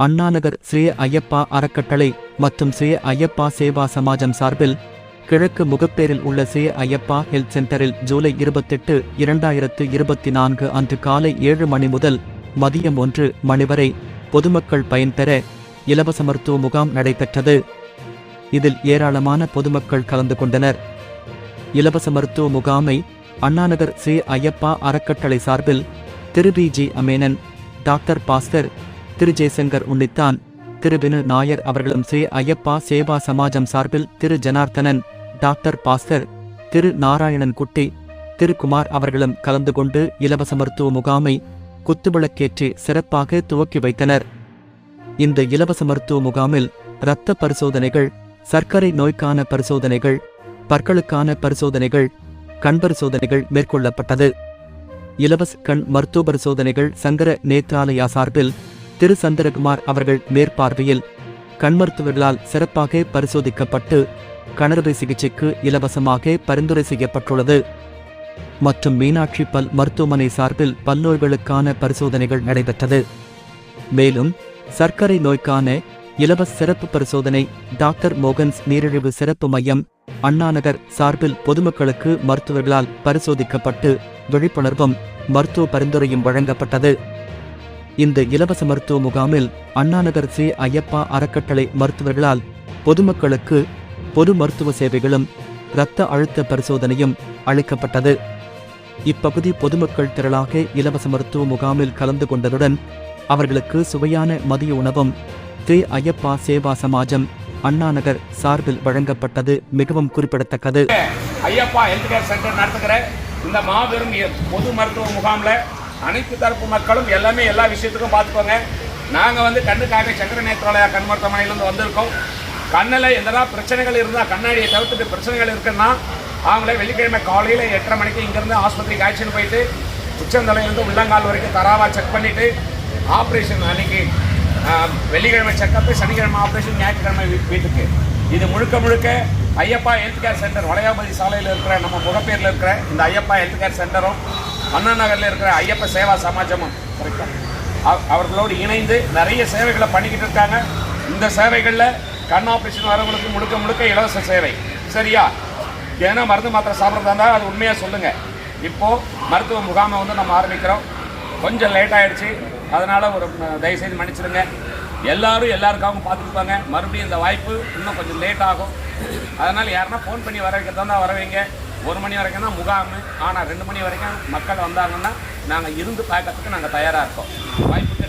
அண்ணாநகர் ஸ்ரீ ஐயப்பா அறக்கட்டளை மற்றும் ஸ்ரீ ஐயப்பா சேவா சமாஜம் சார்பில் கிழக்கு முகப்பேரில் உள்ள ஸ்ரீ ஐயப்பா ஹெல்த் சென்டரில் ஜூலை 28, 2024 அன்று காலை 7 மணி முதல் மதியம் 1 மணி வரை பொதுமக்கள் பயன்பெற இலவச மருத்துவ முகாம் நடைபெற்றது. இதில் ஏராளமான பொதுமக்கள் கலந்து கொண்டனர். இலவச மருத்துவ முகாமை அண்ணாநகர் ஸ்ரீ ஐயப்பா அறக்கட்டளை சார்பில் திரு பி.ஜி. அமேனன், டாக்டர் பாஸ்கர், திரு ஜெய்சங்கர் உன்னித்தான், திரு வினு நாயர் அவர்களும் ஸ்ரீ ஐயப்பா சேவா சமாஜம் சார்பில் திரு ஜனார்த்தனன், டாக்டர் பாஸ்கர், திரு நாராயணன் குட்டி, திரு குமார் அவர்களும் கலந்து கொண்டு இலவச மருத்துவ முகாமை குத்துவிளக்கேற்றி சிறப்பாக துவக்கி வைத்தனர். இந்த இலவச மருத்துவ முகாமில் இரத்த பரிசோதனைகள், சர்க்கரை நோய்க்கான பரிசோதனைகள், பற்களுக்கான பரிசோதனைகள், கண் பரிசோதனைகள் மேற்கொள்ளப்பட்டது. இலவச கண் மருத்துவ பரிசோதனைகள் சங்கர நேத்ராலயா சார்பில் திரு சந்திரகுமார் அவர்கள் மேற்பார்வையில் கண் மருத்துவர்களால் சிறப்பாக பரிசோதிக்கப்பட்டு கணறுவை சிகிச்சைக்கு இலவசமாக பரிந்துரை செய்யப்பட்டுள்ளது. மற்றும் மீனாட்சி பல் மருத்துவமனை சார்பில் பல்நோய்களுக்கான பரிசோதனைகள் நடைபெற்றது. மேலும் சர்க்கரை நோய்க்கான இலவச சிறப்பு பரிசோதனை டாக்டர் மோகன்ஸ் நீரிழிவு சிறப்பு மையம் அண்ணாநகர் சார்பில் பொதுமக்களுக்கு மருத்துவர்களால் பரிசோதிக்கப்பட்டு விழிப்புணர்வும் மருத்துவ பரிந்துரையும் வழங்கப்பட்டது. இந்த இலவச மருத்துவ முகாமில் அண்ணாநகர் ஸ்ரீ ஐயப்பா அறக்கட்டளை மருத்துவர்களால் பொதுமக்களுக்கு பொது மருத்துவ சேவைகளும் இரத்த அழுத்த பரிசோதனையும் அளிக்கப்பட்டது. இப்பகுதி பொதுமக்கள் திரளாக இலவச மருத்துவ முகாமில் கலந்து கொண்டதுடன் அவர்களுக்கு சுவையான மதிய உணவும் ஸ்ரீ ஐயப்பா சேவா சமாஜம் அண்ணாநகர் சார்பில் வழங்கப்பட்டது மிகவும் குறிப்பிடத்தக்கது. ஐயப்பா ஹெல்த் கேர் சென்டர் நடத்துகிற இந்த மாபெரும் பொது மருத்துவ முகாம்ல அனைத்து தரப்பு மக்களும் எல்லா விஷயத்துக்கும் பார்த்துக்கோங்க. நாங்கள் கண்ணுக்காக சங்கர நேத்ராலயா கண் மருத்துவமனையிலேருந்து வந்திருக்கோம். கண்ணில் எதனா பிரச்சனைகள் இருந்தால், கண்ணாடியை தவிர்த்துட்டு பிரச்சனைகள் இருக்குன்னா அவங்கள வெள்ளிக்கிழமை காலையில் 8:30 மணிக்கு இங்கேருந்து ஆஸ்பத்திரிக்கு அழைச்சிட்டு போயிட்டு உச்சந்தலையிலேருந்து உள்ளங்கால் வரைக்கும் தராவாக செக் பண்ணிவிட்டு ஆப்ரேஷன் அன்னைக்கு வெள்ளிக்கிழமை செக்கப்பு, சனிக்கிழமை ஆப்ரேஷன், ஞாயிற்றுக்கிழமை வீட்டுக்கு. இது முழுக்க Ayyappa health care centre Valayapathi சாலையில் இருக்கிற நம்ம முகப்பேரில் இருக்கிற இந்த ஐயப்பா ஹெல்த் கேர் சென்டரும் அண்ணா நகரில் இருக்கிற ஐயப்ப சேவா சமாஜமும் அவர்களோடு இணைந்து நிறைய சேவைகளை பண்ணிக்கிட்டு இருக்காங்க. இந்த சேவைகளில் கண் ஆப்ரேஷன் வரவங்களுக்கு முழுக்க இலவச சேவை. சரியா? ஏன்னா மருந்து மாத்திரை சாப்பிட்றதா இருந்தால் அது உண்மையாக சொல்லுங்கள். இப்போது மருத்துவ முகாமை நம்ம ஆரம்பிக்கிறோம். கொஞ்சம் லேட் ஆகிடுச்சு, அதனால் ஒரு தயவுசெய்து மன்னிச்சிடுங்க. எல்லாருக்காகவும் பார்த்துருப்பாங்க. மறுபடியும் இந்த வாய்ப்பு இன்னும் கொஞ்சம் லேட் ஆகும். அதனால் யாருன்னா ஃபோன் பண்ணி வர வைக்கிறதா இருந்தால் வர வைங்க. 1 மணி வரைக்கும் தான் முகாம். ஆனால் 2 மணி வரைக்கும் மக்கள் வந்தாங்கன்னா நாங்கள் இருந்து பார்க்கறதுக்கு நாங்கள் தயாராக இருக்கோம். வாய்ப்புக்கு